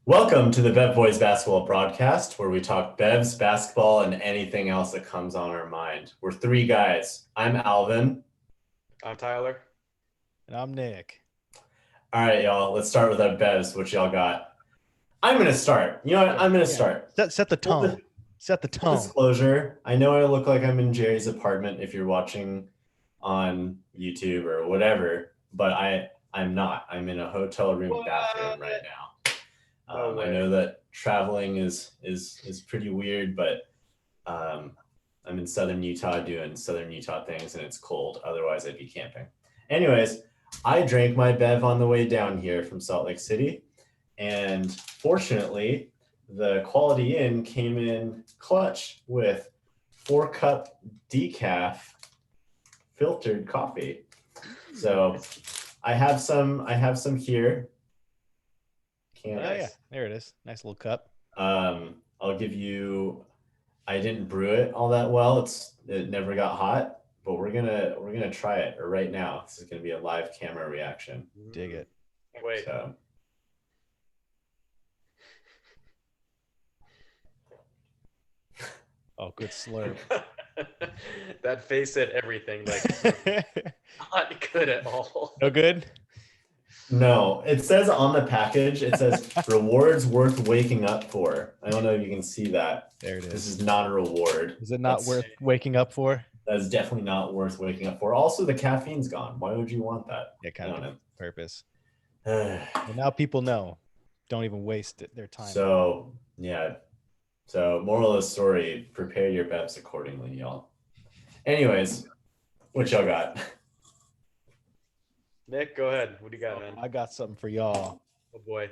Welcome to the Bev Boys Basketball Broadcast, where we talk Bevs, basketball, and anything else that comes on our mind. We're three guys. I'm Alvin. I'm Tyler. And I'm Nick. All right, y'all. Let's start with our Bevs. What y'all got? I'm gonna start. You know what? I'm gonna start. Set the tone. Set the Full tone. disclosure. I know I look like I'm in Jerry's apartment if you're watching on YouTube or whatever, but I'm not. I'm in a hotel room bathroom right now. I know that traveling is pretty weird, but I'm in southern Utah doing southern Utah things, and it's cold. Otherwise, I'd be camping. Anyways, I drank my bev on the way down here from Salt Lake City, and fortunately, the Quality Inn came in clutch with 4-cup decaf filtered coffee. So I have some here. Yeah, there it is. Nice little cup. I'll give you. I didn't brew it all that well. It never got hot, but we're gonna try it right now. This is gonna be a live camera reaction. Dig it. Wait. So. Oh, good slurp. That face said everything. Like not good at all. No good? No, it says on the package, it says rewards worth waking up for. I don't know if you can see that. There it is. This is not a reward. Is it not worth waking up for? That is definitely not worth waking up for. Also, the caffeine's gone. Why would you want that? Yeah, kind of purpose. Well, now people know. Don't even waste their time. So, yeah. So, moral of the story, prepare your bevs accordingly, y'all. Anyways, what y'all got? Nick, go ahead. What do you got, man? I got something for y'all. Oh boy.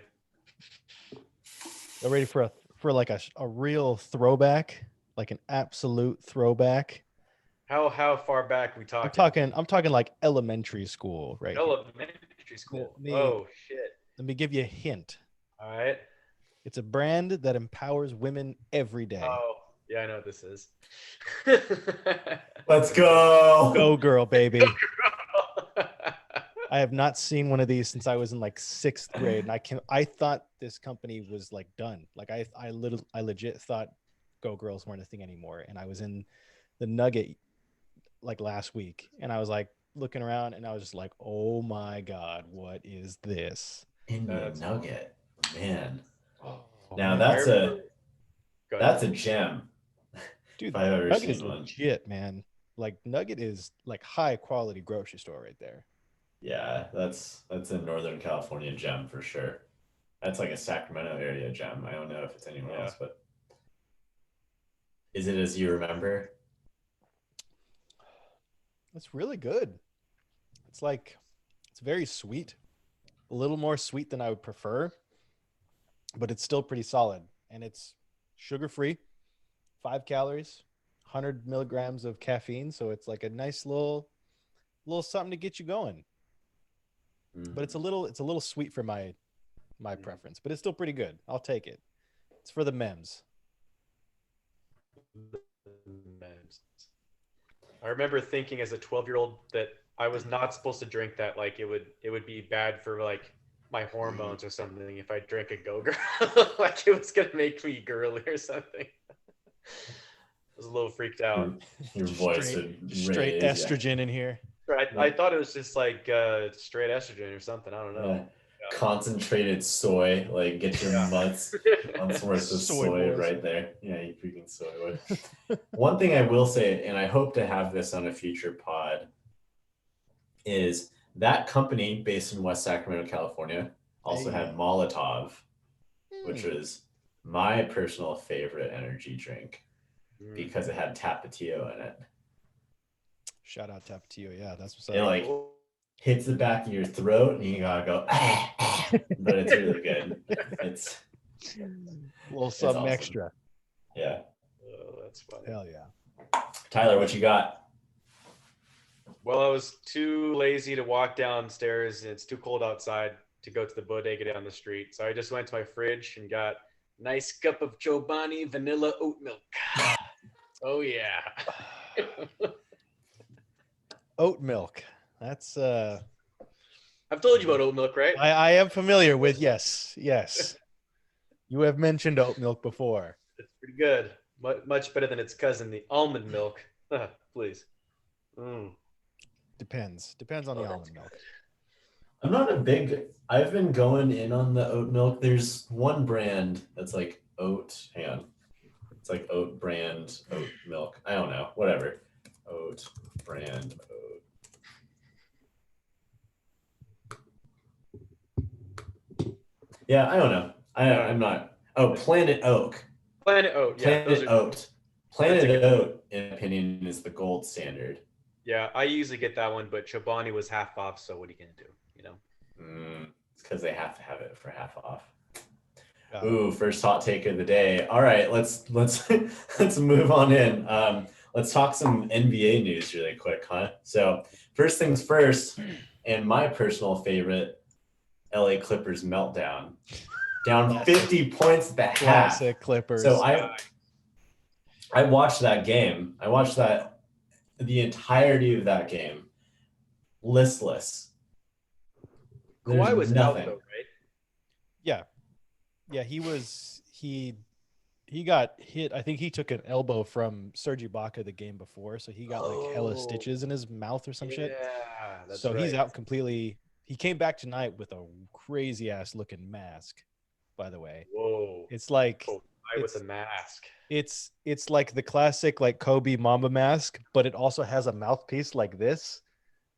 Y'all ready for like a real throwback? Like an absolute throwback? How far back we talking? I'm talking like elementary school, right? Elementary school. Oh shit. Let me give you a hint. All right. It's a brand that empowers women every day. Oh, yeah, I know what this is. Let's go. Go girl, baby. I have not seen one of these since I was in like 6th grade, and I thought this company was like done. Like I legit thought Go Girls weren't a thing anymore. And I was in the Nugget like last week, and I was like looking around, and I was just like, oh my god, what is this? Indian Nugget, man. Oh, now man. that's a gem. Dude, Nugget is legit, man. Like Nugget is like high quality grocery store right there. Yeah, that's a Northern California gem for sure. That's like a Sacramento area gem. I don't know if it's anywhere else, but is it as you remember? It's really good. It's very sweet. A little more sweet than I would prefer, but it's still pretty solid. And it's sugar-free, 5 calories, 100 milligrams of caffeine. So it's like a nice little something to get you going. Mm-hmm. But it's a little sweet for my preference, but it's still pretty good. I'll take it. It's for the memes. I remember thinking as a 12-year-old that I was not supposed to drink that. Like it would be bad for like my hormones or something if I drank a Go-Girl. Like it was gonna make me girly or something. I was a little freaked out. Your voice straight estrogen in here. I thought it was just like straight estrogen or something. I don't know. Yeah. Concentrated soy, like get your months worth of soy right there. Yeah, you freaking soy. One thing I will say, and I hope to have this on a future pod, is that company based in West Sacramento, California, also had Molotov, which was my personal favorite energy drink because it had Tapatio in it. Shout out Tapatio, yeah, that's what's up. It like hits the back of your throat, and you gotta go, but it's really good. It's a little something awesome. Extra. Yeah. Oh, that's funny. Hell yeah. Tyler, what you got? Well, I was too lazy to walk downstairs, and it's too cold outside to go to the bodega down the street. So I just went to my fridge and got a nice cup of Chobani vanilla oat milk. Oh yeah. Oat milk. That's I've told you about oat milk, right? I am familiar with, yes. You have mentioned oat milk before. It's pretty good. Much better than its cousin, the almond milk. Please. Depends on the almond milk. I'm not a big. I've been going in on the oat milk. There's one brand that's like oat. Hang on. It's like oat brand oat milk. I don't know. Whatever. Oat brand oat. Yeah, I don't know. I'm not. Oh, Planet Oak. Planet Oat. Yeah, Planet Oat. Planet Oat, in my opinion, is the gold standard. Yeah, I usually get that one, but Chobani was half off. So what are you gonna do? You know. It's because they have to have it for half off. Yeah. Ooh, first hot take of the day. All right, let's let's move on in. Let's talk some NBA news really quick, huh? So first things first, and my personal favorite, LA Clippers meltdown. Down 50 points at the half. Classic Clippers. So I watched that game. I watched the entirety of that game. Listless. Kawhi was nothing. out though, right? Yeah, he got hit. I think he took an elbow from Serge Ibaka the game before, so he got like hella stitches in his mouth or some shit. Yeah, that's so right. he's out completely. He came back tonight with a crazy ass looking mask, by the way. Whoa. It's like with a mask. It's like the classic like Kobe Mamba mask, but it also has a mouthpiece like this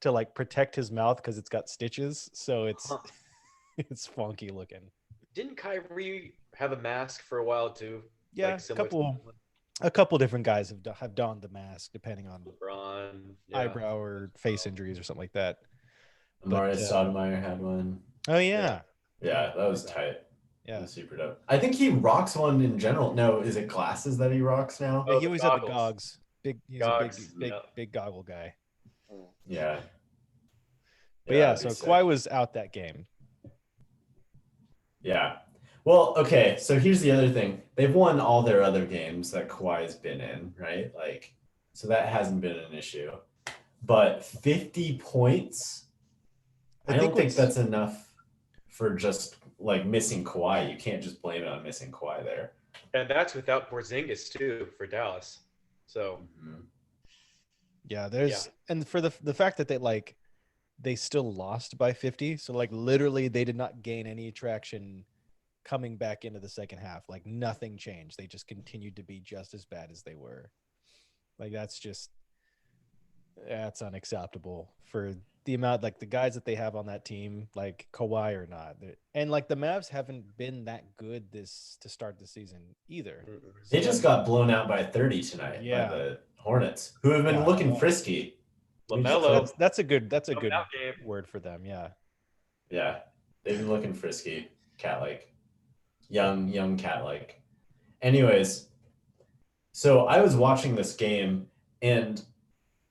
to like protect his mouth because it's got stitches. So it's it's funky looking. Didn't Kyrie have a mask for a while too? Yeah, like a couple different guys have donned the mask depending on LeBron, eyebrow or face injuries or something like that. Amara Stoudemire had one. Oh yeah. Yeah, that was tight. Yeah, was super dope. I think he rocks one in general. No, is it glasses that he rocks now? Yeah, he always had the goggles. He's goggles. a big goggle guy. Yeah. But yeah, so Kawhi was out that game. Yeah. Well, okay. So here's the other thing. They've won all their other games that Kawhi's been in, right? Like, so that hasn't been an issue. But 50 points, I don't think that's enough for just like missing Kawhi. You can't just blame it on missing Kawhi there. And that's without Porzingis too for Dallas. So yeah, and for the fact that they still lost by 50. So like literally they did not gain any traction coming back into the second half. Like nothing changed. They just continued to be just as bad as they were. Like that's unacceptable for the amount, like the guys that they have on that team, like Kawhi or not. And like the Mavs haven't been that good to start the season either. They just got blown out by 30 tonight by the Hornets, who have been looking frisky. LaMelo. That's a good word for them. Yeah. Yeah. They've been looking frisky, cat-like. Young cat-like. Anyways, so I was watching this game and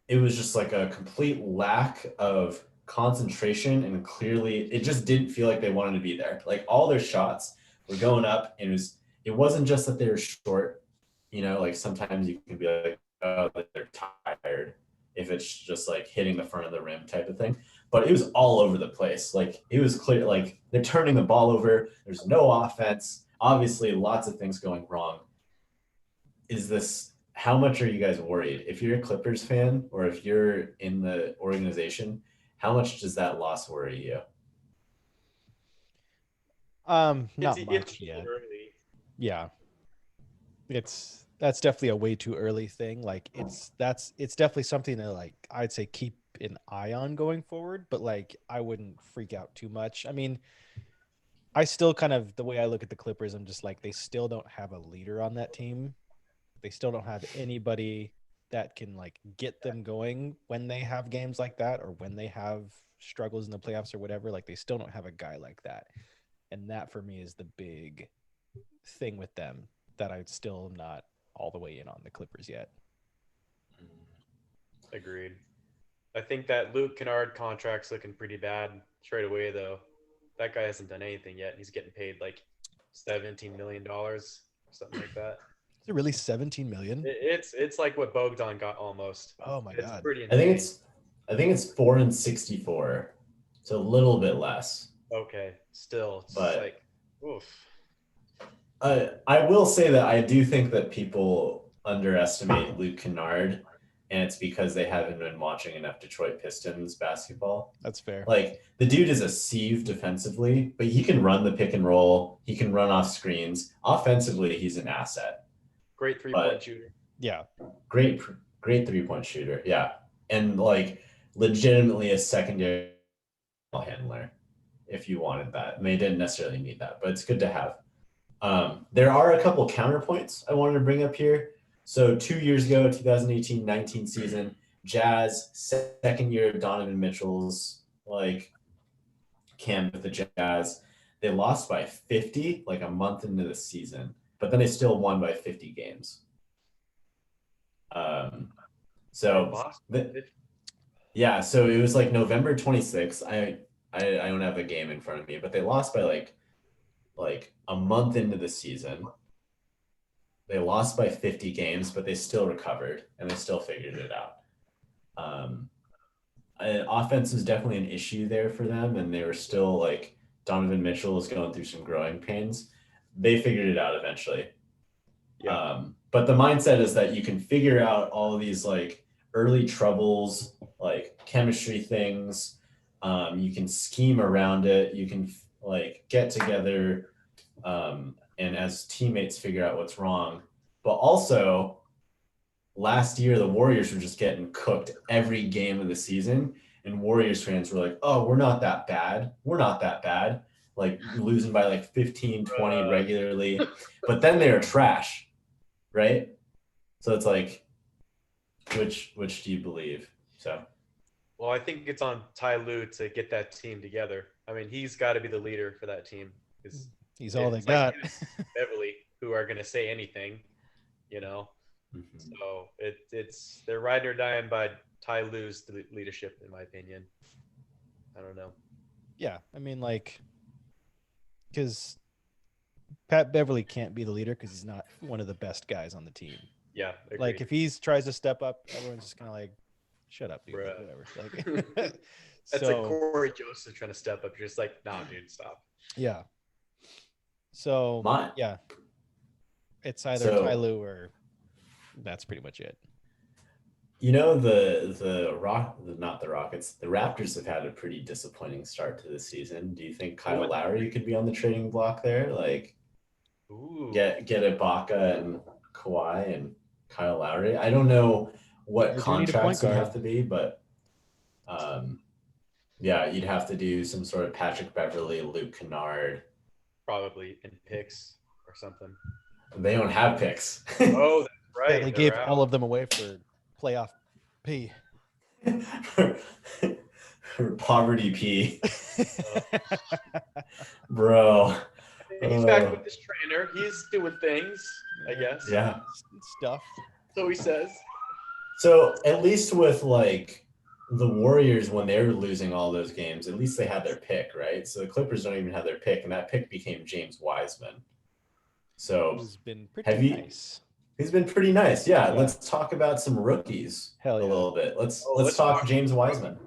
it was just like a complete lack of concentration, and clearly it just didn't feel like they wanted to be there. Like all their shots were going up, and it wasn't just that they were short, like sometimes you can be like, oh, they're tired if it's just like hitting the front of the rim type of thing. But it was all over the place. Like it was clear, like they're turning the ball over. There's no offense. Obviously, lots of things going wrong. How much are you guys worried? If you're a Clippers fan or if you're in the organization, how much does that loss worry you? Not much yet. Early. Yeah. That's definitely a way too early thing. Like it's definitely something to like, I'd say keep an eye on going forward, but like I wouldn't freak out too much. I mean, I still kind of, the way I look at the Clippers, I'm just like, they still don't have a leader on that team. They still don't have anybody that can like get them going when they have games like that, or when they have struggles in the playoffs or whatever. Like they still don't have a guy like that. And that for me is the big thing with them that I still am not all the way in on the Clippers yet. Agreed. I think that Luke Kennard contract's looking pretty bad straight away though. That guy hasn't done anything yet. He's getting paid like $17 million, something like that. Is it really 17 million? It's like what Bogdan got almost. Oh my god! Pretty insane. I think it's 4 and 64, so a little bit less. Okay, still, it's but like, oof. I will say that I do think that people underestimate Luke Kennard, and it's because they haven't been watching enough Detroit Pistons basketball. That's fair. Like the dude is a sieve defensively, but he can run the pick and roll. He can run off screens. Offensively, he's an asset. Great 3-point shooter. Yeah. Great 3-point shooter. Yeah, and like legitimately a secondary handler if you wanted that. And they didn't necessarily need that, but it's good to have. There are a couple counterpoints I wanted to bring up here. So 2 years ago, 2018-19 season, Jazz, second year of Donovan Mitchell's like camp with the Jazz, they lost by 50 like a month into the season, but then they still won by 50 games. So yeah, so it was like November 26th. I don't have a game in front of me, but they lost by like a month into the season. They lost by 50 games, but they still recovered and they still figured it out. Offense was definitely an issue there for them, and they were still like Donovan Mitchell was going through some growing pains. They figured it out eventually. Yeah. But the mindset is that you can figure out all of these like early troubles, like chemistry things. You can scheme around it. You can like get together and as teammates figure out what's wrong. But also last year, the Warriors were just getting cooked every game of the season. And Warriors fans were like, oh, we're not that bad. We're not that bad. Like losing by like 15, 20 regularly. But then they were trash, right? So it's like, which do you believe? So, well, I think it's on Ty Lue to get that team together. I mean, he's got to be the leader for that team. He's all they got. Beverly, who are going to say anything, you know. Mm-hmm. So it's they're riding or dying by Ty Lue's leadership, in my opinion. I don't know. Yeah, I mean, like, because Pat Beverly can't be the leader because he's not one of the best guys on the team. Yeah, agreed. Like if he tries to step up, everyone's just kind of like, "Shut up, dude." Like, whatever. Like, that's like Corey Joseph trying to step up. You're just like, "Nah, dude, stop." Yeah. So yeah, it's either Ty Lue or that's pretty much it. You know, not the Rockets, the Raptors have had a pretty disappointing start to the season. Do you think Kyle Lowry could be on the trading block there? Like, get Ibaka and Kawhi and Kyle Lowry. I don't know what contracts would have to be, but yeah, you'd have to do some sort of Patrick Beverly, Luke Kennard. Probably in picks or something. They don't have picks. Oh, that's right. Yeah, they gave all of them away for playoff P. for poverty P. Bro. He's back with his trainer. He's doing things, I guess. Yeah. Stuff. So he says. So at least with like the Warriors, when they were losing all those games, at least they had their pick, right? So the Clippers don't even have their pick, and that pick became James Wiseman. So he's been pretty nice. He's been pretty nice. Yeah. Let's talk about some rookies a little bit. Let's talk James Wiseman.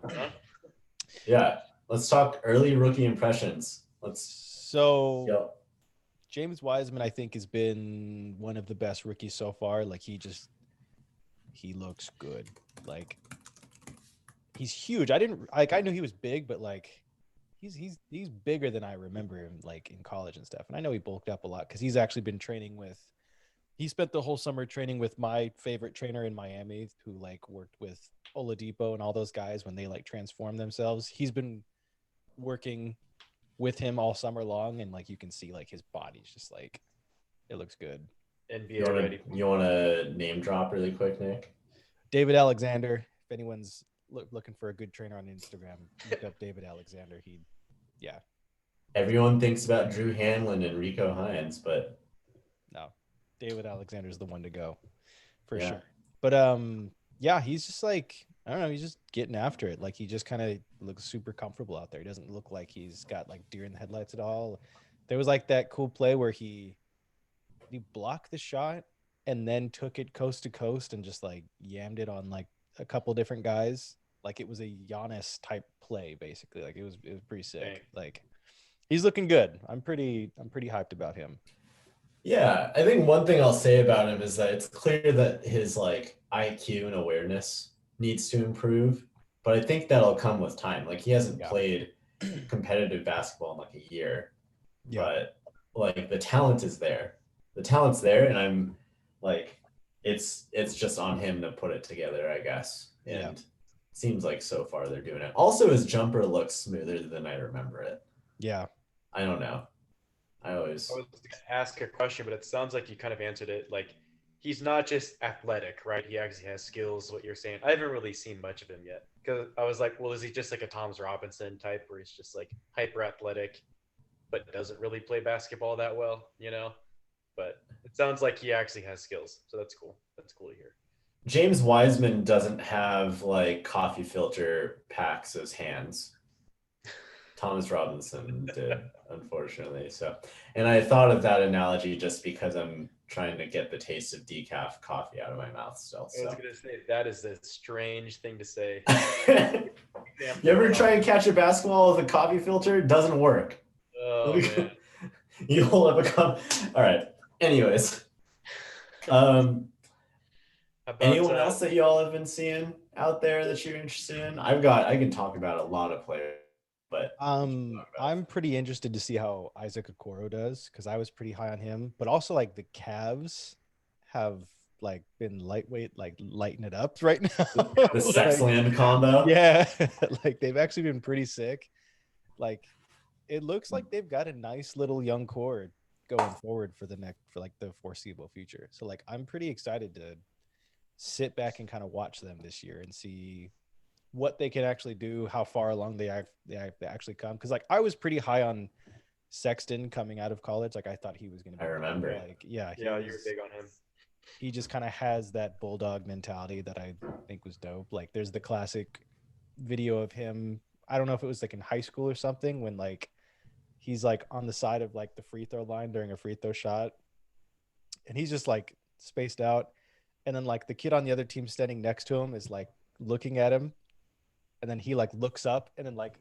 Yeah. Let's talk early rookie impressions. James Wiseman, I think, has been one of the best rookies so far. Like he looks good. Like he's huge. I knew he was big, but like he's bigger than I remember him like in college and stuff. And I know he bulked up a lot because he's actually been training with. He spent the whole summer training with my favorite trainer in Miami, who like worked with Oladipo and all those guys when they like transformed themselves. He's been working with him all summer long, and like you can see like his body's just like it looks good. NBA ready. You want to name drop really quick, Nick? David Alexander. If anyone's looking for a good trainer on Instagram, look up David Alexander. Everyone thinks about Drew Hanlon and Rico Hines, but no, David Alexander is the one to go for sure. But yeah, he's just like, I don't know, he's just getting after it. Like he just kind of looks super comfortable out there. He doesn't look like he's got like deer in the headlights at all. There was like that cool play where he blocked the shot and then took it coast to coast and just like yammed it on like a couple different guys. Like it was a Giannis type play basically. Like it was pretty sick. Dang. Like he's looking good. I'm pretty hyped about him. Yeah, I think one thing I'll say about him is that it's clear that his like IQ and awareness needs to improve, but I think that'll come with time. Like he hasn't Yeah. played competitive basketball in like a year, Yeah. but like the talent is there. The talent's there, and I'm like, it's just on him to put it together, I guess. Yeah. And seems like so far they're doing it. Also, his jumper looks smoother than I remember it. Yeah. I don't know. I always I was going to ask a question, but it sounds like you kind of answered it. Like, he's not just athletic, right? He actually has skills. What you're saying, I haven't really seen much of him yet. Because I was like, well, is he just like a Thomas Robinson type, where he's just like hyper athletic, but doesn't really play basketball that well, you know? But it sounds like he actually has skills, so that's cool. That's cool to hear. James Wiseman doesn't have like coffee filter packs as hands. Thomas Robinson did, unfortunately. So, and I thought of that analogy just because I'm trying to get the taste of decaf coffee out of my mouth still. I was So, gonna say that is a strange thing to say. you ever try and catch a basketball with a coffee filter? It doesn't work. Oh man. You hold up a cup. All right. Anyways, um, How about anyone else that y'all have been seeing out there that you're interested in? I can talk about a lot of players, but I'm pretty interested to see how Isaac Okoro does because I was pretty high on him, but also like the Cavs have like been lightweight, like lighting it up right now. the Sexland combo. Yeah, like they've actually been pretty sick. Like it looks like they've got a nice little young core going forward for like the foreseeable future. So like I'm pretty excited to sit back and kind of watch them this year and see what they can actually do, how far along they actually come. Because like I was pretty high on Sexton coming out of college. Like I thought he was going to be. I remember. Like yeah, yeah, you were big on him. He just kind of has that bulldog mentality that I think was dope. Like there's the classic video of him. I don't know if it was like in high school or something when like he's like on the side of like the free throw line during a free throw shot, and he's just like spaced out, and then like the kid on the other team standing next to him is like looking at him, and then he like looks up and then like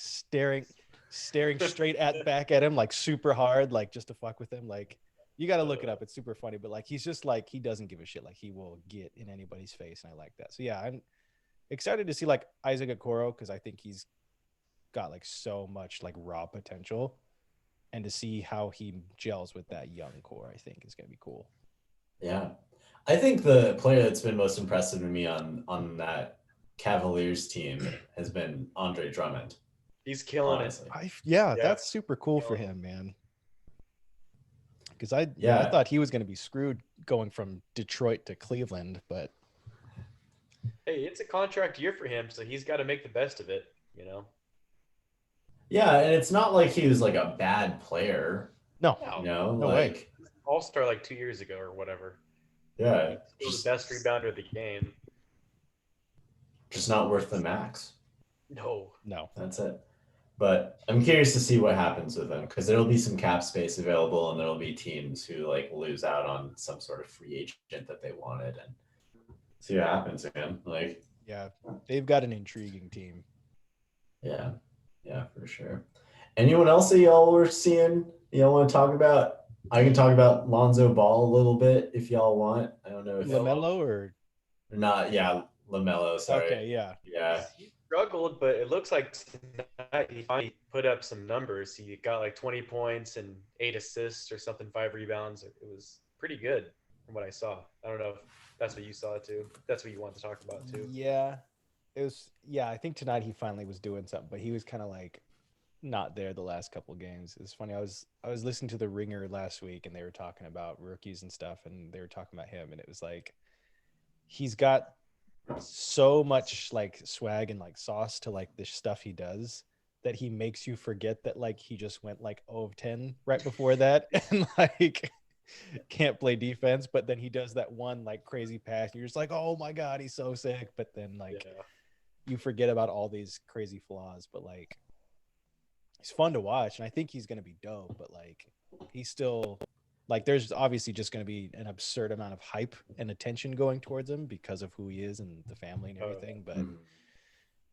staring straight at back at him like super hard, like just to fuck with him. Like you got to look it up, it's super funny, but like he's just like he doesn't give a shit, like he will get in anybody's face, and I like that. So yeah, I'm excited to see like Isaac Okoro because I think he's got like so much like raw potential, and to see how he gels with that young core I think is going to be cool. Yeah, I think the player that's been most impressive to me on that Cavaliers team has been Andre Drummond. He's killing honestly. Yeah, that's super cool for him, man. Because I thought he was going to be screwed going from Detroit to Cleveland, but hey, it's a contract year for him, so he's got to make the best of it, you know. Yeah, and it's not like he was like a bad player. No, you know, no like way. All-star like 2 years ago or whatever. Yeah, He's the best rebounder of the game. Just not worth the max. No, That's it. But I'm curious to see what happens with him because there'll be some cap space available, and there'll be teams who like lose out on some sort of free agent that they wanted, and see what happens, man. Like, yeah, they've got an intriguing team. Yeah, for sure. Anyone else that y'all were seeing? Y'all want to talk about? I can talk about Lonzo Ball a little bit if y'all want. I don't know if LaMelo or not. Yeah, LaMelo. Sorry. Okay, yeah. He struggled, but it looks like tonight he finally put up some numbers. He got like 20 points and 8 assists or something, 5 rebounds. It was pretty good from what I saw. I don't know if that's what you saw too. That's what you want to talk about too. Yeah, it was. Yeah, I think tonight he finally was doing something, but he was kind of like not there the last couple of games. It's funny. I was listening to the Ringer last week, and they were talking about rookies and stuff, and they were talking about him, and it was like he's got so much like swag and like sauce to like the stuff he does that he makes you forget that like he just went like 0 of 10 right before that and like can't play defense, but then he does that one like crazy pass and you're just like, oh my god, he's so sick, but then like you forget about all these crazy flaws. But like he's fun to watch, and I think he's gonna be dope, but like he's still like there's obviously just going to be an absurd amount of hype and attention going towards him because of who he is and the family and everything. But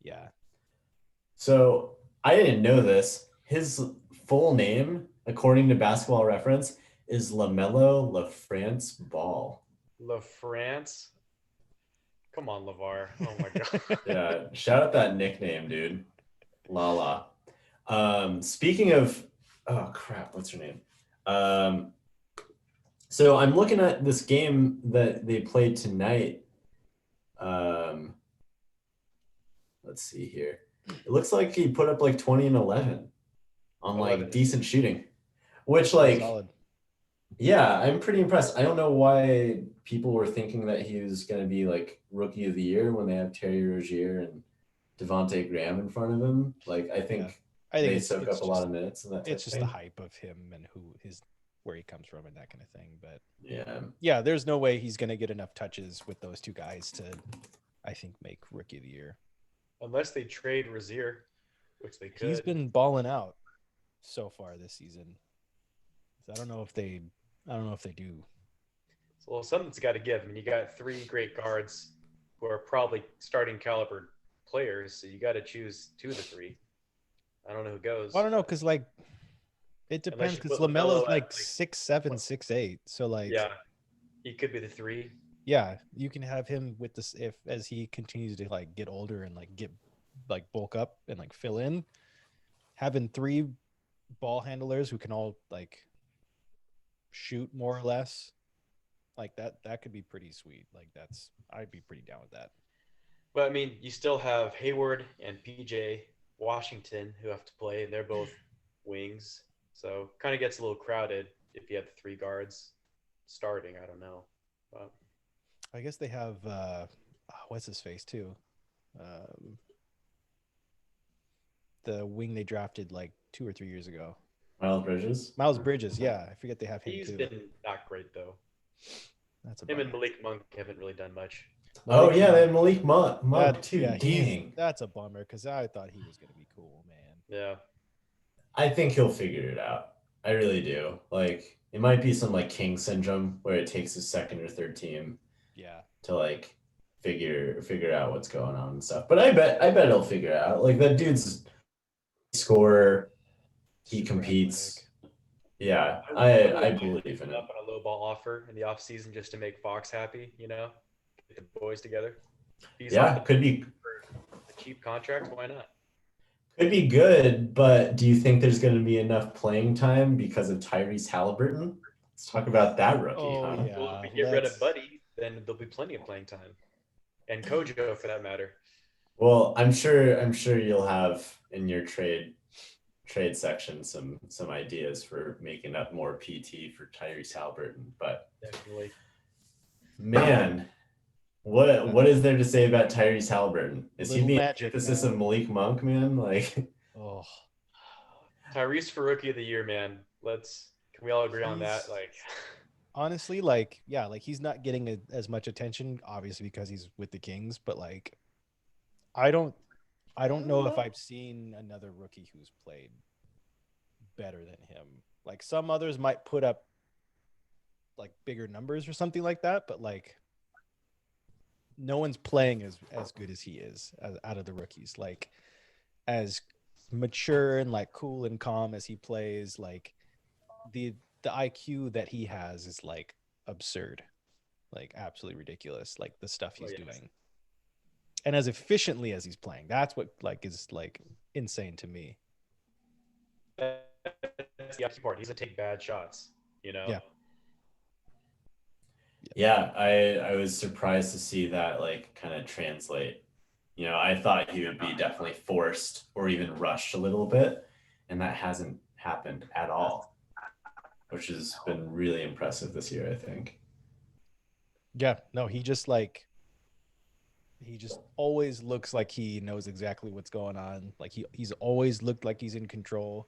yeah. So I didn't know this. His full name, according to Basketball Reference, is LaMelo LaFrance Ball. LaFrance. Come on, LeVar. Oh my god. Yeah, shout out that nickname, dude. Lala. Speaking of, oh crap, what's her name? So I'm looking at this game that they played tonight. Let's see here. It looks like he put up like 20 and 11 on like 11. decent shooting, which Pretty like, solid. yeah, I'm pretty impressed. I don't know why people were thinking that he was going to be like rookie of the year when they have Terry Rozier and Devontae Graham in front of him. Like, I think I think they it's soak up a lot of minutes and that type it's of just the thing. hype of him and where he comes from and that kind of thing. But Yeah. there's no way he's gonna get enough touches with those two guys to, I think, make rookie of the year. Unless they trade Rozier, which they could. He's been balling out so far this season. I don't know if they do. Well, something's got to give. I mean, you got 3 great guards who are probably starting caliber players, so you got to choose 2 of the 3. I don't know who goes. Well, I don't know, because like it depends, you because put LaMelo's LaMelo like at, 6'7", 6'8". So like yeah, he could be the 3. yeah, you can have him with this if as he continues to like get older and like get like bulk up and like fill in, having 3 ball handlers who can all like shoot more or less, like that could be pretty sweet. Like I'd be pretty down with that. But I mean, you still have Hayward and PJ Washington who have to play, and they're both wings, so kind of gets a little crowded if you have the 3 guards starting. I don't know. But I guess they have what's his face too, the wing they drafted like 2 or 3 years ago. Miles Bridges, yeah, I forget they have him he's too. been not great though. That's Him and Malik Monk haven't really done much. Oh yeah, they had Malik Monk too. Yeah, Dang. that's a bummer because I thought he was gonna be cool, man. Yeah. I think he'll figure it out. I really do. Like, it might be some like King syndrome where it takes his second or third team to like figure out what's going on and stuff. But I bet he'll figure it out. Like, that dude's scorer. He Super competes. athletic. Yeah, I believe in it. Up on a low ball offer in the off season just to make Fox happy, you know, get the boys together. He's Could be for a cheap contract. Why not? Could be good, but do you think there's going to be enough playing time because of Tyrese Haliburton? Let's talk about that rookie, huh? Yeah. Well, if we get rid of Buddy, then there'll be plenty of playing time, and Kojo for that matter. Well, I'm sure you'll have in your trade section some ideas for making up more PT for Tyrese Haliburton. But Definitely, man, what is there to say about Tyrese Haliburton? Is he the antithesis of Malik Monk, man? Like, Tyrese for rookie of the year, man. Can we all agree on that? Like, honestly, like, yeah, like he's not getting as much attention, obviously, because he's with the Kings, but like, I don't know if I've seen another rookie who's played better than him. Like, some others might put up like bigger numbers or something like that, but like no one's playing as good as he is out of the rookies. Like, as mature and like cool and calm as he plays, like the IQ that he has is like absurd, like absolutely ridiculous, like the stuff he's doing. And as efficiently as he's playing, that's what like is like insane to me. That's the IQ part. He doesn't take bad shots, you know? Yeah, I was surprised to see that like kind of translate. You know, I thought he would be definitely forced or even rushed a little bit, and that hasn't happened at all, which has been really impressive this year, I think. Yeah, no, he just always looks like he knows exactly what's going on. Like he's always looked like he's in control.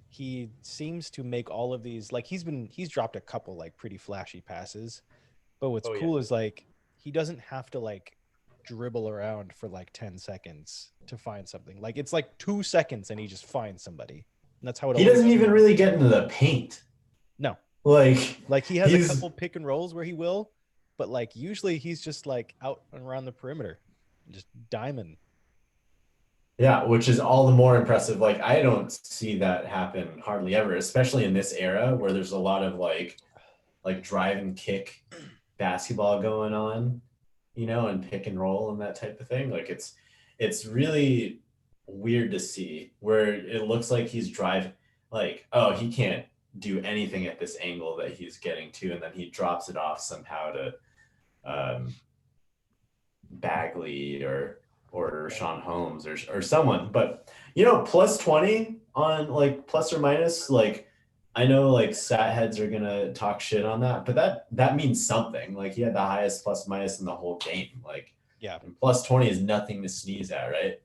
He seems to make all of these, like he's dropped a couple like pretty flashy passes, but what's cool is like he doesn't have to like dribble around for like 10 seconds to find something. Like it's like 2 seconds and he just finds somebody. And that's how it. He doesn't even really get into the paint. No, like he has a couple pick and rolls where he will, but like usually he's just like out and around the perimeter, just diamond. Yeah, which is all the more impressive. Like I don't see that happen hardly ever, especially in this era where there's a lot of like drive and kick basketball going on, and pick and roll and that type of thing. Like it's really weird to see where it looks like he's driving like, oh, he can't do anything at this angle that he's getting to, and then he drops it off somehow to um, Bagley or Sean Holmes or someone. But plus 20 on like plus or minus, like I know like stat heads are gonna talk shit on that, but that means something. Like he had the highest plus minus in the whole game. Like Yeah. and plus 20 is nothing to sneeze at, right?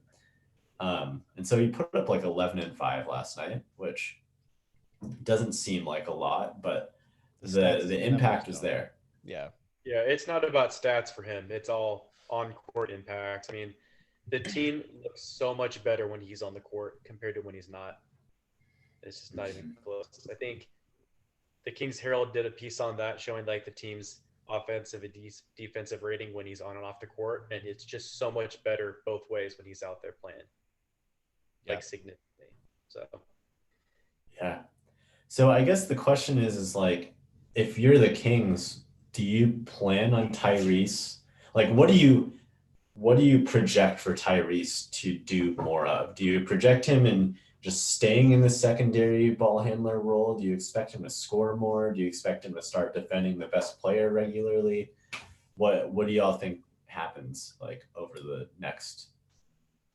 And so he put up like 11 and 5 last night, which doesn't seem like a lot, but the impact was there. Yeah. Yeah, it's not about stats for him. It's all on court impact. I mean, the team looks so much better when he's on the court compared to when he's not. It's just not even close. I think the Kings Herald did a piece on that showing like the team's offensive and defensive rating when he's on and off the court, and it's just so much better both ways when he's out there playing. Like significantly. So yeah. So I guess the question is like, if you're the Kings, do you plan on Tyrese? Like, what do you project for Tyrese to do more of? Do you project him in just staying in the secondary ball handler role? Do you expect him to score more? Do you expect him to start defending the best player regularly? What do y'all think happens like over the next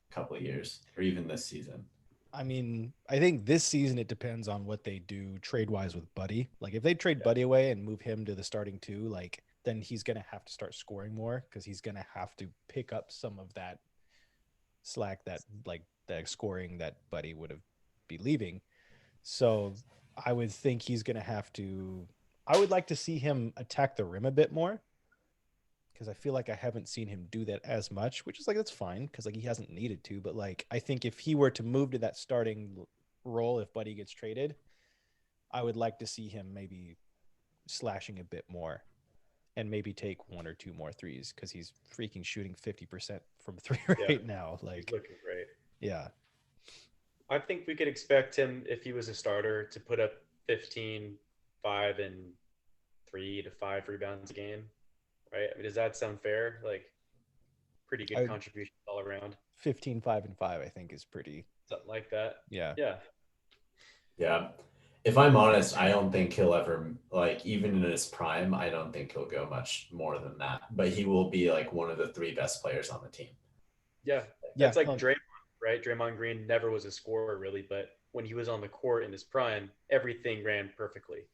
couple of years or even this season? I mean, I think this season it depends on what they do trade wise with Buddy. Like if they trade Buddy away and move him to the starting two, like then he's gonna have to start scoring more because he's gonna have to pick up some of that slack that like the scoring that Buddy would have be leaving. So I would think he's gonna have to. I would like to see him attack the rim a bit more because I feel like I haven't seen him do that as much, which is like that's fine because like he hasn't needed to. But like I think if he were to move to that starting role, if Buddy gets traded, I would like to see him maybe slashing a bit more and maybe take one or two more threes because he's freaking shooting 50% from three right now. Like he's looking great. Yeah. I think we could expect him, if he was a starter, to put up 15, 5, and 3 to 5 rebounds a game. Right? I mean, does that sound fair? Like, pretty good contribution all around. 15, 5, and 5, I think is pretty. Something like that. Yeah. Yeah. Yeah. If I'm honest, I don't think he'll ever, like, even in his prime, I don't think he'll go much more than that. But he will be, like, one of the 3 best players on the team. Yeah. That's like Draymond, right? Draymond Green never was a scorer, really. But when he was on the court in his prime, everything ran perfectly.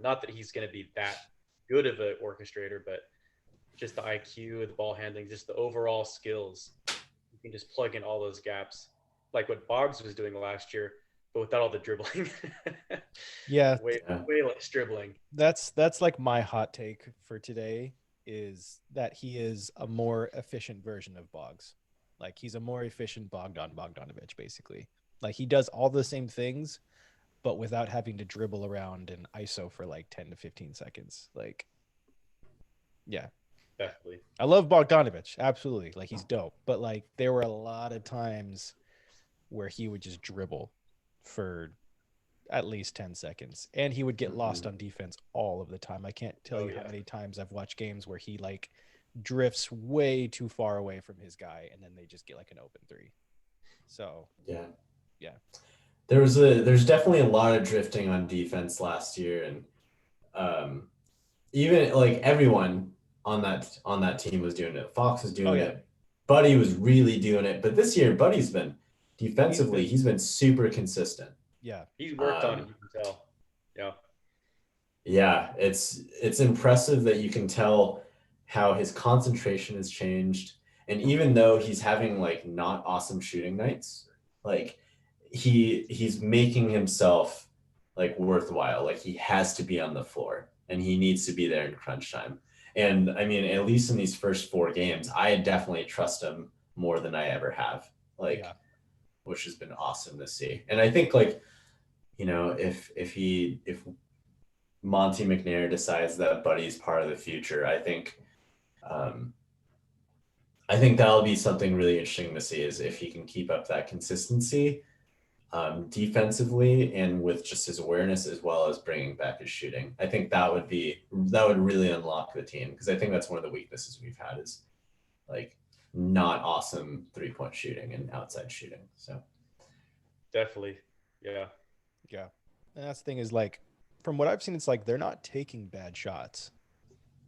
Not that he's going to be that good of an orchestrator, but just the IQ, the ball handling, just the overall skills. You can just plug in all those gaps, like what Boggs was doing last year, but without all the dribbling. Yeah, way less dribbling. That's like my hot take for today is that he is a more efficient version of Boggs. Like he's a more efficient Bogdanovich, basically. Like he does all the same things, but without having to dribble around and ISO for like 10 to 15 seconds. Like, yeah. Definitely. I love Bogdanovich. Absolutely. Like he's dope. But like there were a lot of times where he would just dribble for at least 10 seconds and he would get lost on defense all of the time. I can't tell you how many times I've watched games where he like drifts way too far away from his guy and then they just get like an open 3. So, yeah. There's definitely a lot of drifting on defense last year, and even like everyone on that team was doing it. Fox was doing it. Buddy was really doing it, but this year Buddy's been defensively he's been super consistent. Yeah, he's worked on it. You can tell. Yeah, it's impressive that you can tell how his concentration has changed, and even though he's having like not awesome shooting nights, like he's making himself like worthwhile. Like he has to be on the floor and he needs to be there in crunch time. And I mean, at least in these first 4 games, I definitely trust him more than I ever have. Like, which has been awesome to see. And I think like, if Monty McNair decides that Buddy's part of the future, I think I think that'll be something really interesting to see is if he can keep up that consistency defensively and with just his awareness as well as bringing back his shooting. I think that would really unlock the team because I think that's one of the weaknesses we've had is like not awesome 3-point shooting and outside shooting. So Definitely. Yeah. Yeah. And that's the thing is like, from what I've seen, it's like they're not taking bad shots.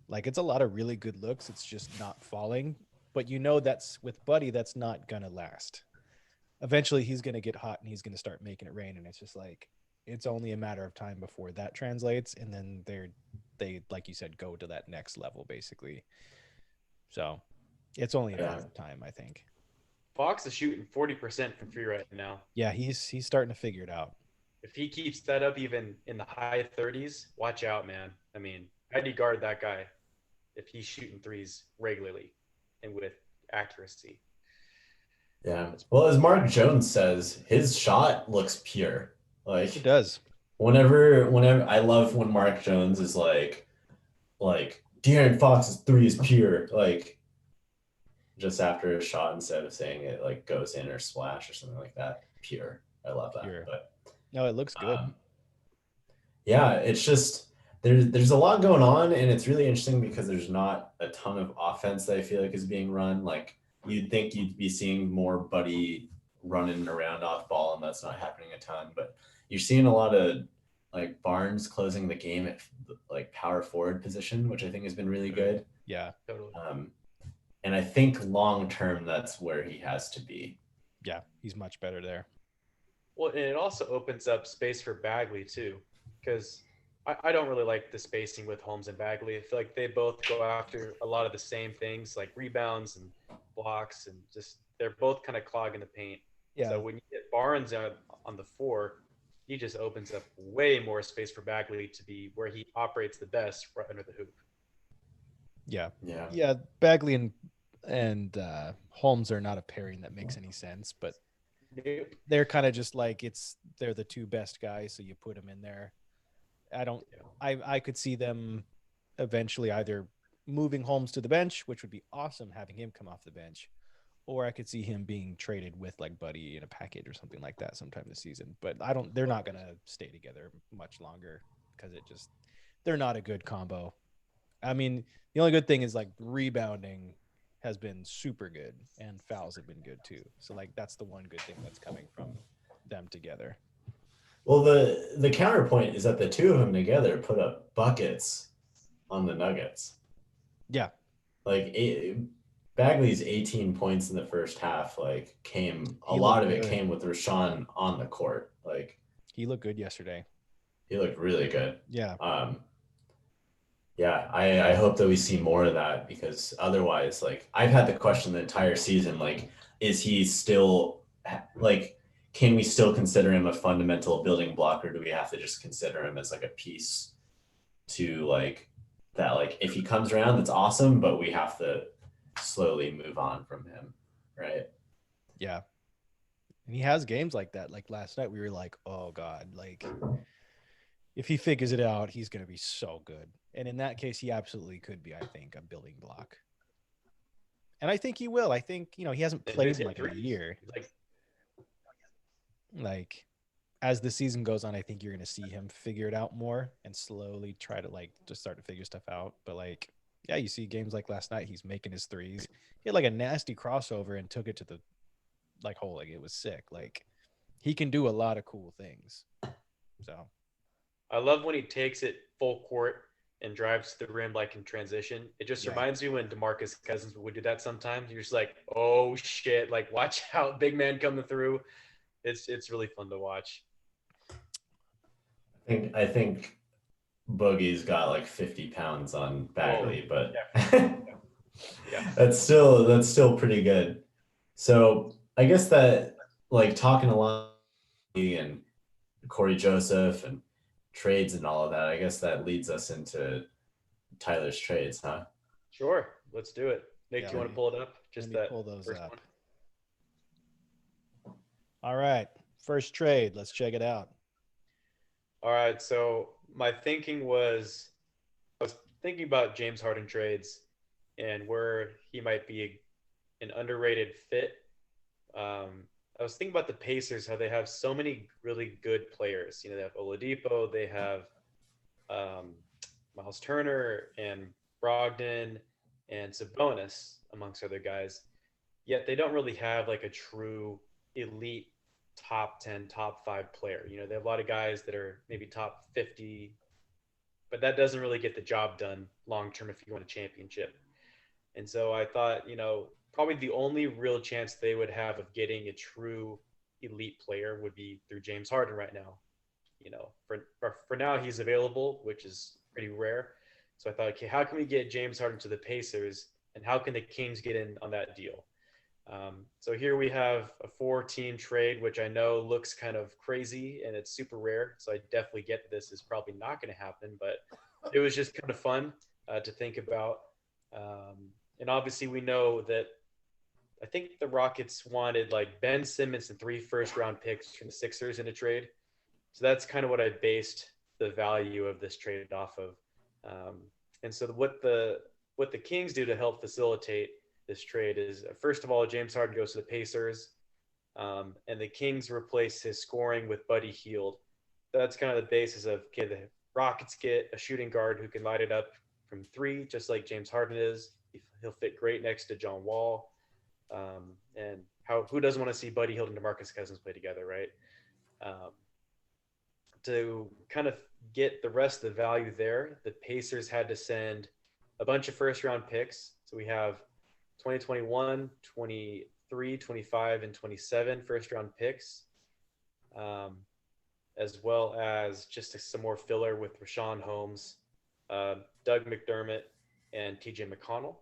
Like it's a lot of really good looks. It's just not falling. But you know that's with Buddy, that's not gonna last. Eventually he's gonna get hot and he's gonna start making it rain. And it's just like it's only a matter of time before that translates. And then they like you said, go to that next level basically. So it's only a matter of time, I think. Fox is shooting 40% from free right now. Yeah, he's starting to figure it out. If he keeps that up even in the high 30s, watch out, man. I mean, I'd guard that guy if he's shooting threes regularly and with accuracy. yeah. Well, as Mark Jones says, his shot looks pure. Like It does. whenever I love when Mark Jones is like De'Aaron Fox's three is pure, like just after a shot instead of saying it like goes in or splash or something like that. Pure. I love that. Pure. But No, it looks good. yeah, it's just there's a lot going on, and it's really interesting because there's not a ton of offense that I feel like is being run. Like you'd think you'd be seeing more Buddy running around off ball, and that's not happening a ton. But you're seeing a lot of like Barnes closing the game at like power forward position, which I think has been really good. Yeah. Totally. And I think long term, that's where he has to be. Yeah, he's much better there. Well, and it also opens up space for Bagley too, because I don't really like the spacing with Holmes and Bagley. I feel like they both go after a lot of the same things, like rebounds and blocks, and just they're both kind of clogging the paint. Yeah. So when you get Barnes on the 4, he just opens up way more space for Bagley to be where he operates the best right under the hoop. Yeah. Yeah. Yeah. Bagley and Holmes are not a pairing that makes any sense, but they're kind of just like they're the two best guys, so you put them in there. I could see them eventually either moving Holmes to the bench, which would be awesome having him come off the bench, or I could see him being traded with like Buddy in a package or something like that sometime this season. But they're not going to stay together much longer because they're not a good combo. I mean, the only good thing is like rebounding has been super good and fouls have been good too. So like that's the one good thing that's coming from them together. Well, the counterpoint is that the two of them together put up buckets on the Nuggets. Yeah. Like Bagley's 18 points in the first half, like a lot of it came with Rashawn on the court. Like he looked good yesterday. He looked really good. Yeah. Yeah, I hope that we see more of that because otherwise, like I've had the question the entire season, like, is he still like, can we still consider him a fundamental building block or do we have to just consider him as like a piece to like that, like if he comes around, that's awesome, but we have to slowly move on from him. Right. Yeah. And he has games like that. Like last night we were like, oh God, like if he figures it out, he's going to be so good. And in that case, he absolutely could be, I think, a building block. And I think he will. I think, he hasn't played in like a year. Like as the season goes on, I think you're going to see him figure it out more and slowly try to like just start to figure stuff out. But like, yeah, you see games like last night, he's making his threes. He had like a nasty crossover and took it to the like hole. Like it was sick. Like he can do a lot of cool things. So I love when he takes it full court and drives to the rim like in transition. It just reminds me when DeMarcus Cousins would do that sometimes. You're just like, oh shit, like watch out, big man coming through. It's really fun to watch. I think Boogie's got like 50 pounds on Bagley, but yeah. that's still pretty good. So I guess that like talking a lot and Corey Joseph and trades and all of that, I guess that leads us into Tyler's trades, huh? Sure, let's do it. Nick, do you want to pull it up? Just that pull those first up. One. All right, first trade. Let's check it out. All right, so my thinking was, I was thinking about James Harden trades and where he might be an underrated fit. I was thinking about the Pacers, how they have so many really good players. You know, they have Oladipo, they have um, Miles Turner and Brogdon and Sabonis, amongst other guys. Yet they don't really have like a true elite top 10, top 5 player. You know, they have a lot of guys that are maybe top 50, but that doesn't really get the job done long term if you want a championship. And so I thought, you know, probably the only real chance they would have of getting a true elite player would be through James Harden right now. You know, for now he's available, which is pretty rare. So I thought, okay, how can we get James Harden to the Pacers, and how can the Kings get in on that deal? So here we have a 4-team trade, which I know looks kind of crazy and it's super rare. So I definitely get this is probably not going to happen, but it was just kind of fun to think about. And obviously, we know that I think the Rockets wanted like Ben Simmons and 3 first-round picks from the Sixers in a trade. So that's kind of what I based the value of this trade off of. And so what the Kings do to help facilitate this trade is, first of all, James Harden goes to the Pacers, and the Kings replace his scoring with Buddy Hield. That's kind of the basis of, okay, the Rockets get a shooting guard who can light it up from 3, just like James Harden is. He'll fit great next to John Wall. And who doesn't want to see Buddy Hield and DeMarcus Cousins play together, right? To kind of get the rest of the value there, the Pacers had to send a bunch of first-round picks. So we have 2021, 23, 25, and 27 first-round picks, as well as just some more filler with Rashawn Holmes, Doug McDermott, and TJ McConnell.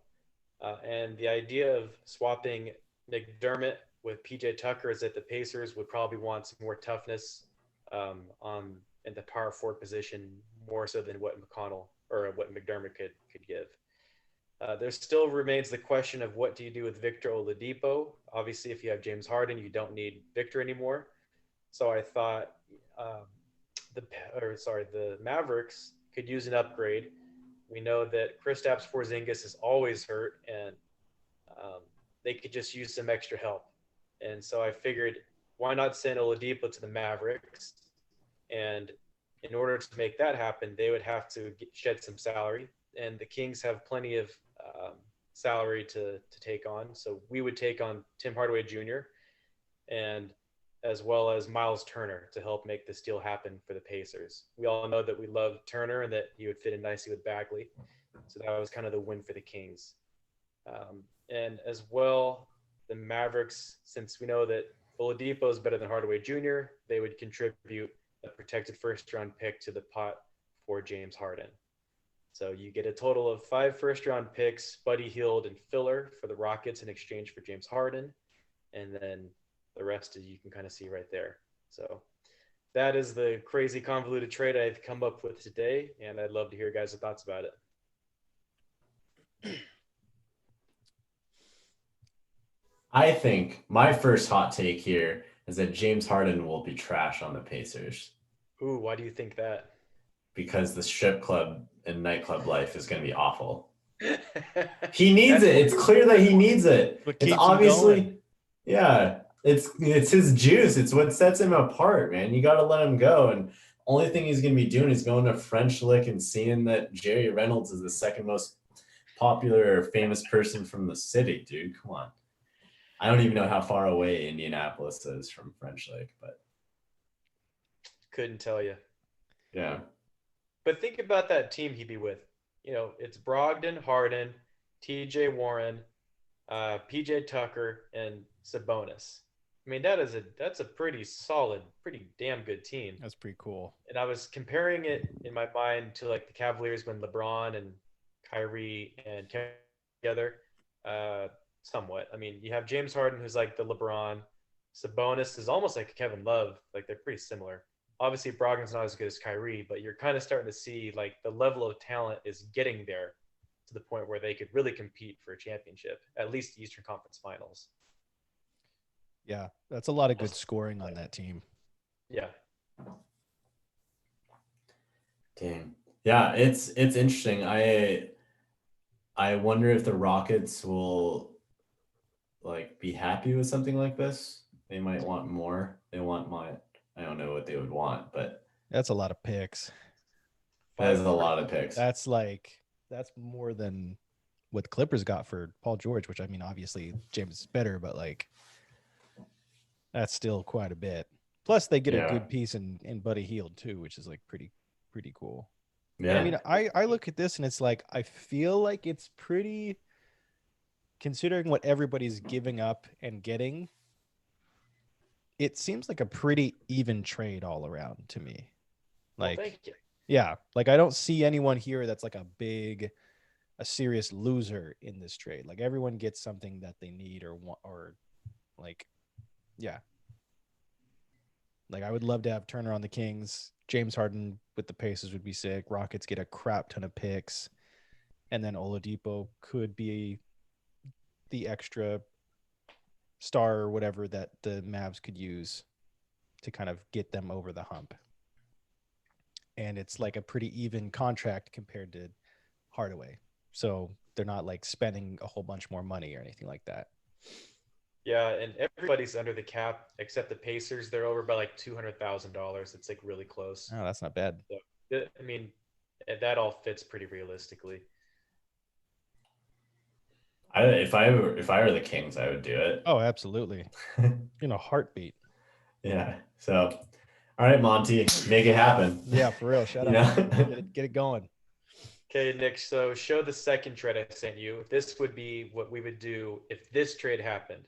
And the idea of swapping McDermott with PJ Tucker is that the Pacers would probably want some more toughness in the power forward position, more so than what McConnell or what McDermott could give. There still remains the question of what do you do with Victor Oladipo. Obviously, if you have James Harden, you don't need Victor anymore. So I thought the Mavericks could use an upgrade. We know that Kristaps Porzingis is always hurt, and they could just use some extra help. And so I figured, why not send Oladipo to the Mavericks? And in order to make that happen, they would have to shed some salary. And the Kings have plenty of salary to take on. So we would take on Tim Hardaway Jr. and as well as Miles Turner to help make this deal happen for the Pacers. We all know that we love Turner and that he would fit in nicely with Bagley. So that was kind of the win for the Kings. And as well, the Mavericks, since we know that Oladipo is better than Hardaway Jr., they would contribute a protected first-round pick to the pot for James Harden. So you get a total of 5 first-round picks, Buddy Hield and filler for the Rockets in exchange for James Harden. And then the rest you can kind of see right there. So that is the crazy convoluted trade I've come up with today, and I'd love to hear guys' thoughts about it. I think my first hot take here is that James Harden will be trash on the Pacers. Ooh, why do you think that? Because the strip club and nightclub life is going to be awful. He needs it. It's clear that he needs it. It's obviously, yeah, it's his juice. It's what sets him apart, man. You got to let him go. And only thing he's going to be doing is going to French Lick and seeing that Jerry Reynolds is the second most popular or famous person from the city, dude. Come on. I don't even know how far away Indianapolis is from French Lick, but couldn't tell you. Yeah. But think about that team he'd be with. You know, it's Brogdon, Harden, T.J. Warren, P.J. Tucker, and Sabonis. I mean, that's a pretty solid, pretty damn good team. That's pretty cool. And I was comparing it in my mind to like the Cavaliers when LeBron and Kyrie and Kevin together, somewhat. I mean, you have James Harden, who's like the LeBron. Sabonis is almost like Kevin Love. Like they're pretty similar. Obviously, Brogdon's not as good as Kyrie, but you're kind of starting to see like the level of talent is getting there to the point where they could really compete for a championship, at least the Eastern Conference Finals. Yeah, that's a lot of good scoring on that team. Yeah. Dang. Yeah, it's interesting. I wonder if the Rockets will like be happy with something like this. They might want more. They want I don't know what they would want, but That's a lot of picks. that is a 5 lot of picks. That's more than what the Clippers got for Paul George, which I mean, obviously James is better, but like that's still quite a bit. Plus, they get a Yeah. good piece in Buddy Hield too, which is like pretty cool. Yeah. I mean, I look at this and it's like I feel like it's pretty, considering what everybody's giving up and getting. It seems like a pretty even trade all around to me. Like, Well, thank you. yeah, like I don't see anyone here that's like a serious loser in this trade. Like everyone gets something that they need or want, or like, yeah. Like I would love to have Turner on the Kings. James Harden with the Pacers would be sick. Rockets get a crap ton of picks, and then Oladipo could be the extra star or whatever that the Mavs could use to kind of get them over the hump. And it's like a pretty even contract compared to Hardaway. So they're not like spending a whole bunch more money or anything like that. Yeah, and everybody's under the cap except the Pacers. They're over by like $200,000. It's like really close. Oh, that's not bad. So, I mean, that all fits pretty realistically. If I were the Kings, I would do it. Oh, absolutely. In a heartbeat. Yeah. So, all right, Monty, make it happen. Yeah, for real. Shout You out. know? Get it going. Okay, Nick, so show the second trade I sent you. This would be what we would do if this trade happened.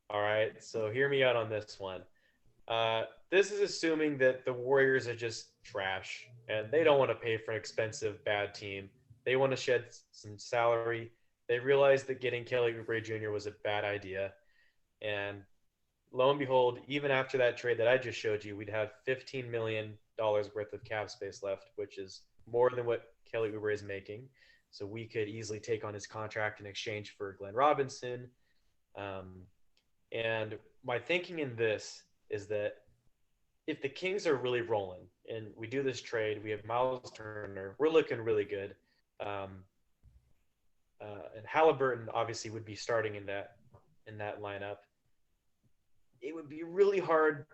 All right, so hear me out on this one. This is assuming that the Warriors are just trash and they don't want to pay for an expensive, bad team. They want to shed some salary. They realize that getting Kelly Oubre Jr. was a bad idea. And lo and behold, even after that trade that I just showed you, we'd have $15 million worth of cap space left, which is more than what Kelly Oubre is making. So we could easily take on his contract in exchange for Glenn Robinson. And my thinking in this is that if the Kings are really rolling and we do this trade, we have Miles Turner, we're looking really good. And Haliburton obviously would be starting in that lineup. It would be really hard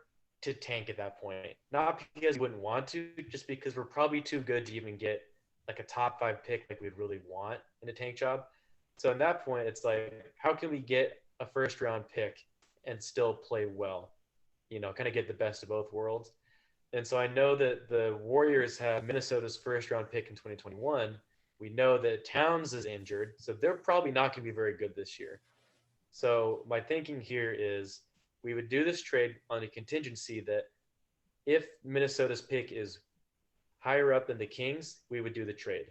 to tank at that point. Not because we wouldn't want to, just because we're probably too good to even get like a top 5 pick like we'd really want in a tank job. So at that point, it's like, how can we get a first round pick and still play well? You know, kind of get the best of both worlds. And so I know that the Warriors have Minnesota's first round pick in 2021. We know that Towns is injured, so they're probably not going to be very good this year. So my thinking here is we would do this trade on a contingency that if Minnesota's pick is higher up than the Kings, we would do the trade.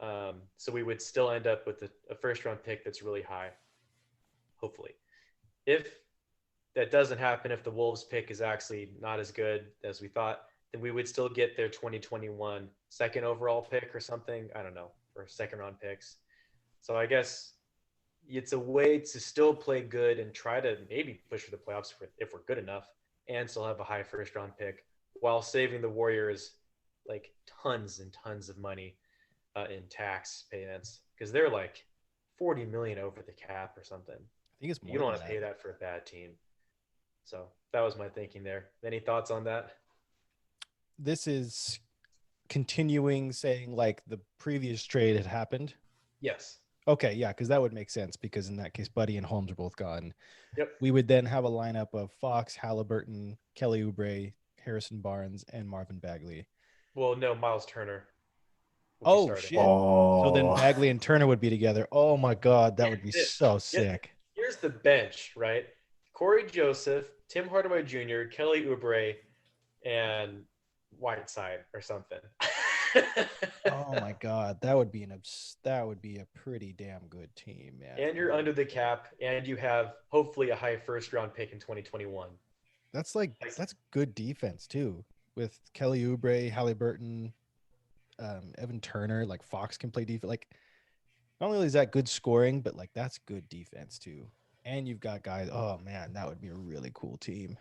So we would still end up with a first round pick that's really high, hopefully. If that doesn't happen, if the Wolves pick is actually not as good as we thought, then we would still get their 2021 second overall pick or something. I don't know, or second round picks. So I guess it's a way to still play good and try to maybe push for the playoffs if we're good enough and still have a high first round pick while saving the Warriors like tons and tons of money in tax payments, because they're like 40 million over the cap or something. I think it's more. You don't want to pay that for a bad team. So that was my thinking there. Any thoughts on that? This is continuing saying like the previous trade had happened. Yes. Okay, yeah, because that would make sense, because in that case, Buddy and Holmes are both gone. Yep. We would then have a lineup of Fox, Haliburton, Kelly Oubre, Harrison Barnes, and Marvin Bagley. Well, no, Miles Turner. Oh, shit. So then Bagley and Turner would be together. Oh, my God. That would be so sick. Here's the bench, right? Corey Joseph, Tim Hardaway Jr., Kelly Oubre, and Whiteside or something. Oh, my God. That would be a pretty damn good team, man. And you're under the cap, and you have hopefully a high first-round pick in 2021. That's good defense, too, with Kelly Oubre, Haliburton, Evan Turner. Like Fox can play defense. Like, not only is that good scoring, but like that's good defense too. And you've got guys. Oh man, that would be a really cool team.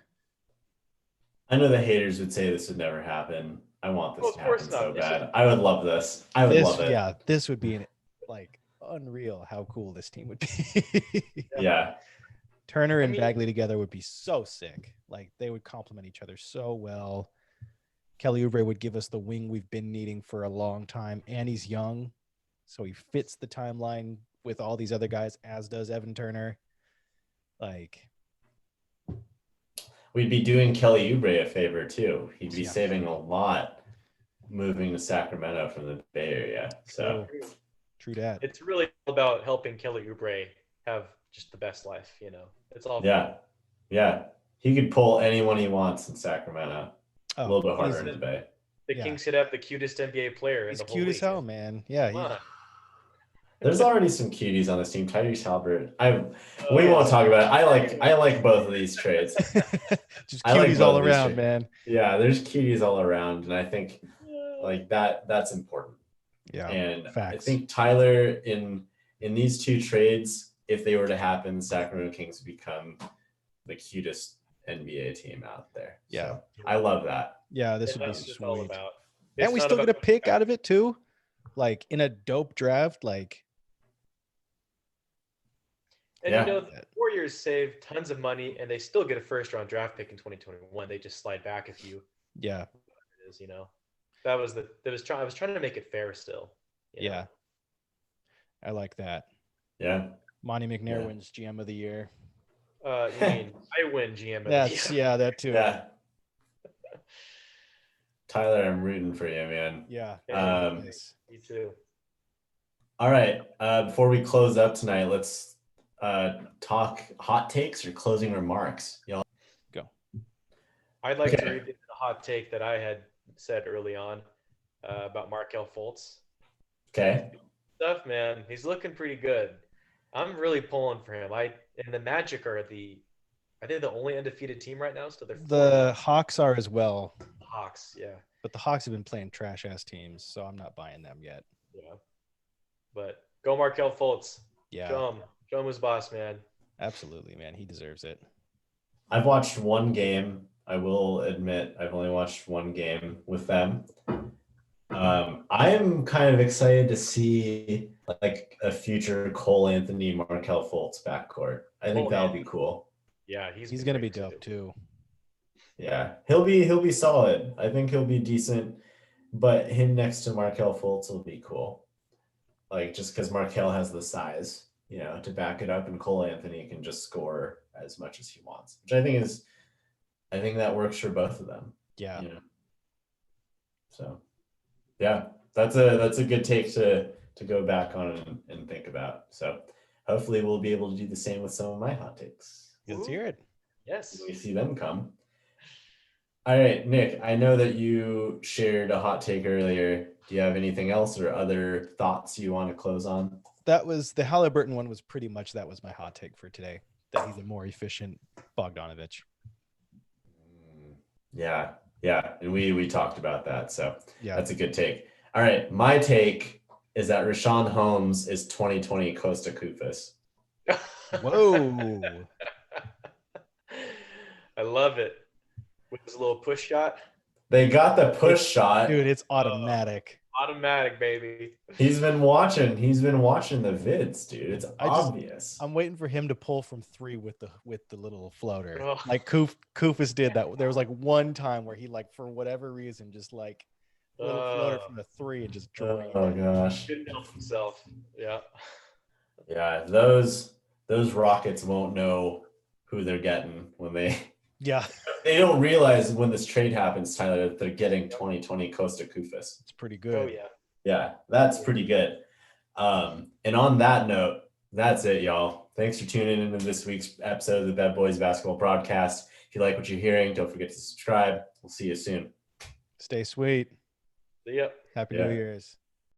I know the haters would say this would never happen. I want this to happen so not. bad. I would love this. I would love it. Yeah, this would be unreal how cool this team would be. Yeah. Turner and I mean- Bagley together would be so sick. Like they would complement each other so well. Kelly Oubre would give us the wing we've been needing for a long time, and he's young, so he fits the timeline with all these other guys, as does Evan Turner. Like, We'd be doing Kelly Oubre a favor too. He'd be Yeah. saving a lot moving to Sacramento from the Bay Area. So true that. It's really about helping Kelly Oubre have just the best life, you know. It's all yeah. Yeah. He could pull anyone he wants in Sacramento. A little bit harder in he's- the Bay. The Yeah. Kings could have the cutest NBA player in He's the whole cute league. as hell, man. Yeah, Come on. There's already some cuties on this team. Tyrese Haliburton. We Oh, won't talk about it. I like both of these trades. just I like cuties both all of these around, trades. man. Yeah, there's cuties all around, and I think like that's important. Yeah, And facts. I think Tyler in these two trades, if they were to happen, Sacramento Kings become the cutest NBA team out there. Yeah. So, I love that. Yeah, this And would be that's what it's all sweet. about. And It's we not still get a about- pick out of it too, like in a dope draft. Like, And Yeah. you know, the Warriors save tons of money, and they still get a first-round draft pick in 2021. They just slide back a few. yeah, It is, you know. I was trying to make it fair still. you know. yeah, I like that. Yeah. Monty McNair Yeah. wins GM of the year. You mean I win GM of the That's year. yeah, that too. Yeah. Tyler, I'm rooting for you, man. Yeah. Um, Me too. All right. Before we close up tonight, let's talk hot takes or closing remarks. Y'all. I'd like to Okay. read the hot take that I had said early on about Markelle Fultz. Okay. Stuff, man. He's looking pretty good. I'm really pulling for him. And the Magic are I think the only undefeated team right now, so they're The Hawks are as well, Hawks, yeah. but the Hawks have been playing trash ass teams, so I'm not buying them yet. Yeah. But go Markelle Fultz. Yeah, Show him his boss, man. absolutely, man. He deserves it. I've watched one game. I will admit I've only watched one game with them. I'm kind of excited to see like a future Cole Anthony, Markelle Fultz backcourt. I think Cole that'll be cool. Yeah, He's gonna be dope too. Yeah, he'll be solid. I think he'll be decent, but him next to Markelle Fultz will be cool. Like just because Markelle has the size, to back it up, and Cole Anthony can just score as much as he wants, which I think that works for both of them. Yeah, So, yeah, that's a good take to go back on and think about. So, hopefully, we'll be able to do the same with some of my hot takes. let's hear it. Yes. When we see them come. All right, Nick, I know that you shared a hot take earlier. Do you have anything else or other thoughts you want to close on? That was the Halliburton one. Was pretty much that was my hot take for today. That he's a more efficient Bogdanovich. Yeah, and we talked about that, so Yeah, that's a good take. All right, my take is that Rashawn Holmes is 2020 Costa Koufos. whoa. I love it. With his little push shot. They got the push shot. Dude, it's automatic. Automatic, baby. He's been watching the vids, dude. It's obvious. I'm waiting for him to pull from three with the little floater, Oh. like Koufos did that. There was like one time where he for whatever reason just like little floater from the three and just drained. Oh gosh. Couldn't help himself. Yeah. Yeah, those Rockets won't know who they're getting when Yeah, they don't realize when this trade happens, Tyler, that they're getting 2020 Costa Koufos. it's pretty good. Oh yeah. Yeah, that's pretty good. And on that note, that's it, y'all. Thanks for tuning into this week's episode of the Bad Boys Basketball Broadcast. If you like what you're hearing, don't forget to subscribe. We'll see you soon. Stay sweet. See ya. Happy Yeah. New Year's.